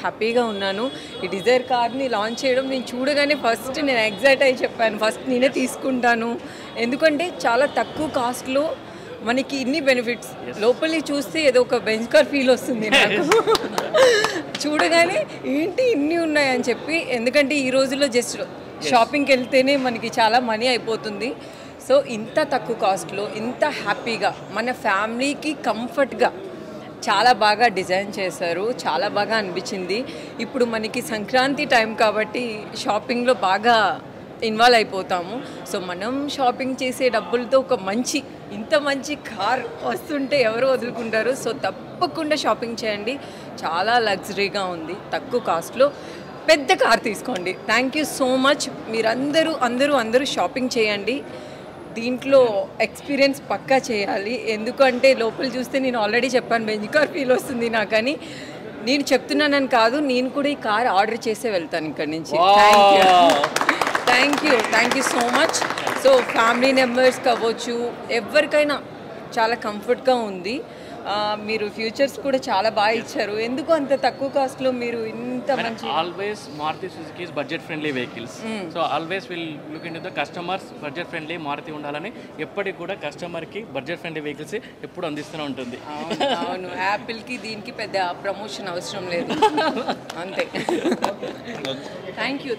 హ్యాపీగా ఉన్నాను. ఈ డిజైర్ కార్ని లాంచ్ చేయడం నేను చూడగానే ఫస్ట్ నేను ఎగ్జైట్ అయ్యి చెప్పాను, ఫస్ట్ నేనే తీసుకుంటాను. ఎందుకంటే చాలా తక్కువ కాస్ట్లో మనకి ఇన్ని బెనిఫిట్స్, లోపలి చూస్తే ఏదో ఒక బెంచ్ కార్ ఫీల్ వస్తుంది నాకు. చూడగానే ఏంటి ఇన్ని ఉన్నాయని చెప్పి, ఎందుకంటే ఈ రోజుల్లో జస్ట్ షాపింగ్కి వెళ్తేనే మనకి చాలా మనీ అయిపోతుంది. సో ఇంత తక్కువ కాస్ట్లో ఇంత హ్యాపీగా మన ఫ్యామిలీకి కంఫర్ట్గా చాలా బాగా డిజైన్ చేశారు. చాలా బాగా అనిపించింది. ఇప్పుడు మనకి సంక్రాంతి టైం కాబట్టి షాపింగ్లో బాగా ఇన్వాల్వ్ అయిపోతాము. సో మనం షాపింగ్ చేసే డబ్బులతో ఒక ఇంత మంచి కార్ వస్తుంటే ఎవరు వదులుకుంటారు? సో తప్పకుండా షాపింగ్ చేయండి. చాలా లగ్జరీగా ఉంది, తక్కువ కాస్ట్లో పెద్ద కార్ తీసుకోండి. Thank you so much. మీరందరూ షాపింగ్ చేయండి. దీంట్లో ఎక్స్పీరియన్స్ పక్కా చేయాలి. ఎందుకంటే లోపల చూస్తే నేను ఆల్రెడీ చెప్పాను, బెంజ్ కార్ ఫీల్ వస్తుంది నాకని. నేను చెప్తున్నానని కాదు, నేను కూడా ఈ కార్ ఆర్డర్ చేసే వెళ్తాను ఇక్కడి నుంచి. Thank you so much. So family మెంబర్స్కి అవ్వచ్చు, ఎవరికైనా చాలా కంఫర్ట్గా ఉంది. మీరు ఫ్యూచర్స్ కూడా చాలా బాగా ఇచ్చారు. ఎందుకు అంత తక్కువ కాస్ట్లో మీరు ఇంత మంచి? Always Maruti Suzuki is budget friendly vehicles. So always will look in to the customers. Budget friendly Maruti ఉండాలని ఎప్పటికి కూడా కస్టమర్కి బడ్జెట్ ఫ్రెండ్లీ వెహికల్స్ ఎప్పుడు అందిస్తూనే ఉంటుంది. అవును, యాపిల్కి దీనికి పెద్ద ప్రమోషన్ అవసరం లేదు, అంతే. Thank you.